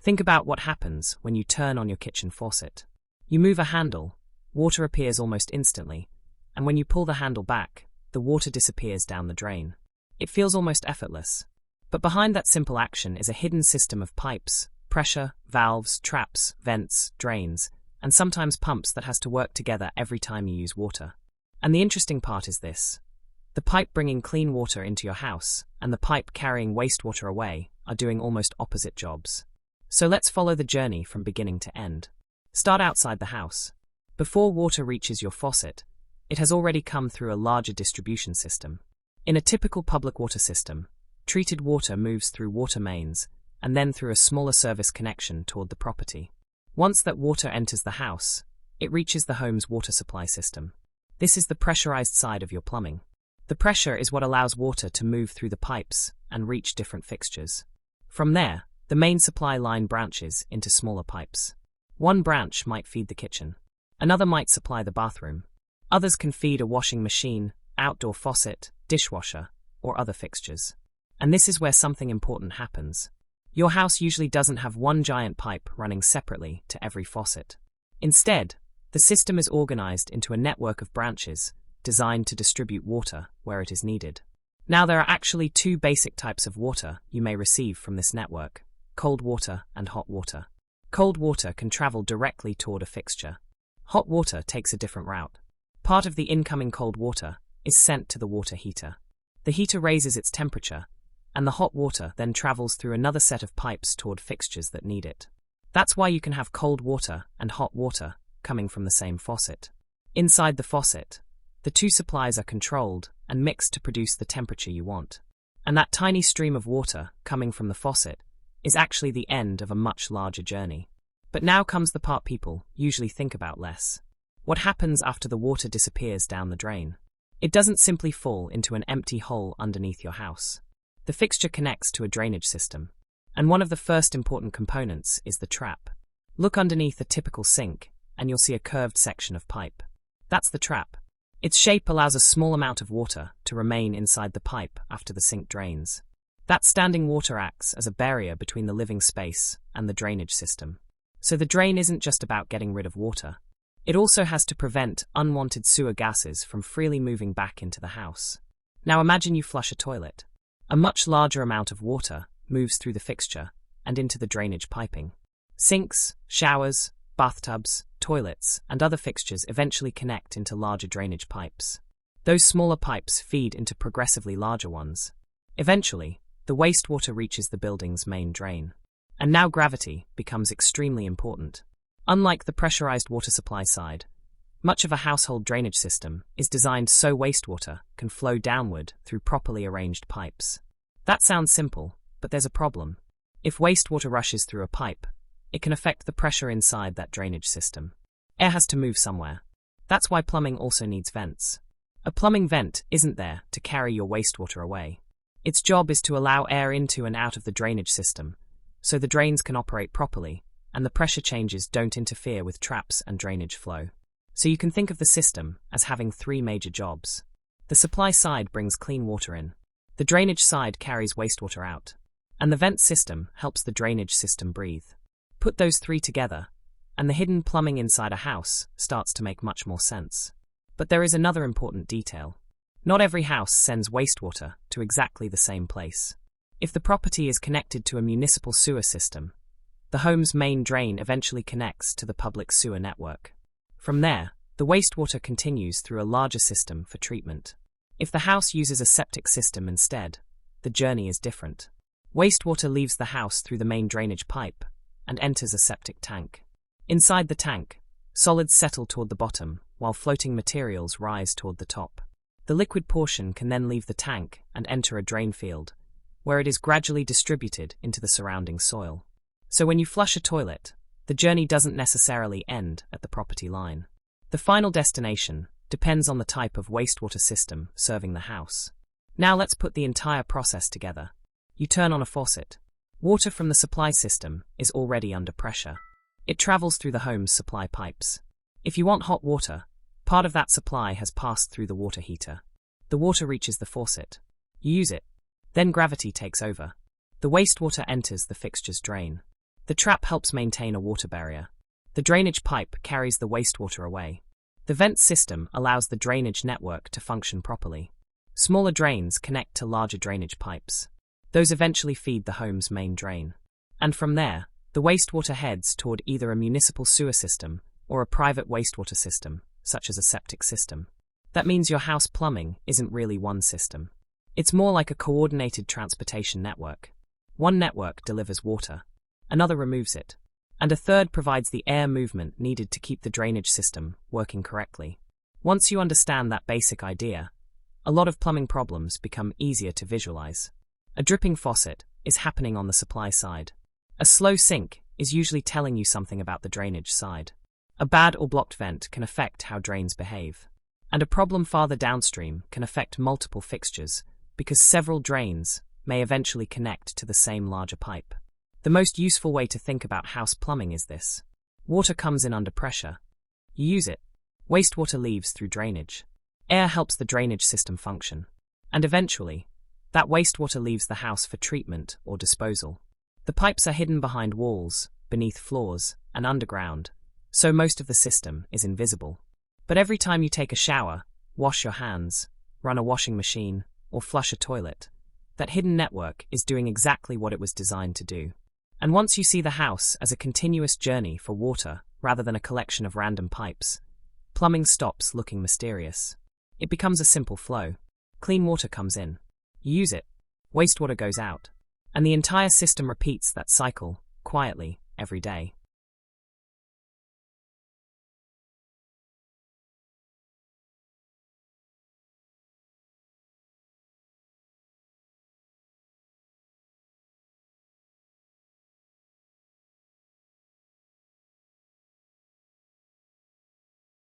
Think about what happens when you turn on your kitchen faucet. You move a handle, water appears almost instantly, and when you pull the handle back, the water disappears down the drain. It feels almost effortless. But behind that simple action is a hidden system of pipes, pressure, valves, traps, vents, drains, and sometimes pumps that has to work together every time you use water. And the interesting part is this. The pipe bringing clean water into your house and the pipe carrying wastewater away are doing almost opposite jobs. So let's follow the journey from beginning to end. Start outside the house. Before water reaches your faucet, it has already come through a larger distribution system. In a typical public water system, treated water moves through water mains and then through a smaller service connection toward the property. Once that water enters the house, it reaches the home's water supply system. This is the pressurized side of your plumbing. The pressure is what allows water to move through the pipes and reach different fixtures. From there, the main supply line branches into smaller pipes. One branch might feed the kitchen. Another might supply the bathroom. Others can feed a washing machine, outdoor faucet, dishwasher, or other fixtures. And this is where something important happens. Your house usually doesn't have one giant pipe running separately to every faucet. Instead, the system is organized into a network of branches designed to distribute water where it is needed. Now there are actually two basic types of water you may receive from this network: cold water and hot water. Cold water can travel directly toward a fixture. Hot water takes a different route. Part of the incoming cold water is sent to the water heater. The heater raises its temperature, and the hot water then travels through another set of pipes toward fixtures that need it. That's why you can have cold water and hot water coming from the same faucet. Inside the faucet, the two supplies are controlled and mixed to produce the temperature you want. And that tiny stream of water coming from the faucet is actually the end of a much larger journey. But now comes the part people usually think about less. What happens after the water disappears down the drain? It doesn't simply fall into an empty hole underneath your house. The fixture connects to a drainage system, and one of the first important components is the trap. Look underneath a typical sink, and you'll see a curved section of pipe. That's the trap. Its shape allows a small amount of water to remain inside the pipe after the sink drains. That standing water acts as a barrier between the living space and the drainage system. So the drain isn't just about getting rid of water. It also has to prevent unwanted sewer gases from freely moving back into the house. Now imagine you flush a toilet. A much larger amount of water moves through the fixture and into the drainage piping. Sinks, showers, bathtubs, toilets, and other fixtures eventually connect into larger drainage pipes. Those smaller pipes feed into progressively larger ones. Eventually, the wastewater reaches the building's main drain. And now gravity becomes extremely important. Unlike the pressurized water supply side, much of a household drainage system is designed so wastewater can flow downward through properly arranged pipes. That sounds simple, but there's a problem. If wastewater rushes through a pipe, it can affect the pressure inside that drainage system. Air has to move somewhere. That's why plumbing also needs vents. A plumbing vent isn't there to carry your wastewater away. Its job is to allow air into and out of the drainage system, so the drains can operate properly, and the pressure changes don't interfere with traps and drainage flow. So you can think of the system as having three major jobs. The supply side brings clean water in. The drainage side carries wastewater out. And the vent system helps the drainage system breathe. Put those three together, and the hidden plumbing inside a house starts to make much more sense. But there is another important detail. Not every house sends wastewater to exactly the same place. If the property is connected to a municipal sewer system, the home's main drain eventually connects to the public sewer network. From there, the wastewater continues through a larger system for treatment. If the house uses a septic system instead, the journey is different. Wastewater leaves the house through the main drainage pipe and enters a septic tank. Inside the tank, solids settle toward the bottom, while floating materials rise toward the top. The liquid portion can then leave the tank and enter a drain field, where it is gradually distributed into the surrounding soil. So when you flush a toilet, the journey doesn't necessarily end at the property line. The final destination depends on the type of wastewater system serving the house. Now let's put the entire process together. You turn on a faucet. Water from the supply system is already under pressure. It travels through the home's supply pipes. If you want hot water, part of that supply has passed through the water heater. The water reaches the faucet. You use it. Then gravity takes over. The wastewater enters the fixture's drain. The trap helps maintain a water barrier. The drainage pipe carries the wastewater away. The vent system allows the drainage network to function properly. Smaller drains connect to larger drainage pipes. Those eventually feed the home's main drain. And from there, the wastewater heads toward either a municipal sewer system or a private wastewater system, such as a septic system. That means your house plumbing isn't really one system. It's more like a coordinated transportation network. One network delivers water, another removes it, and a third provides the air movement needed to keep the drainage system working correctly. Once you understand that basic idea, a lot of plumbing problems become easier to visualize. A dripping faucet is happening on the supply side. A slow sink is usually telling you something about the drainage side. A bad or blocked vent can affect how drains behave. And a problem farther downstream can affect multiple fixtures because several drains may eventually connect to the same larger pipe. The most useful way to think about house plumbing is this. Water comes in under pressure. You use it. Wastewater leaves through drainage. Air helps the drainage system function. And eventually, that wastewater leaves the house for treatment or disposal. The pipes are hidden behind walls, beneath floors, and underground, so most of the system is invisible. But every time you take a shower, wash your hands, run a washing machine, or flush a toilet, that hidden network is doing exactly what it was designed to do. And once you see the house as a continuous journey for water rather than a collection of random pipes, plumbing stops looking mysterious. It becomes a simple flow. Clean water comes in. You use it. Wastewater goes out. And the entire system repeats that cycle, quietly, every day.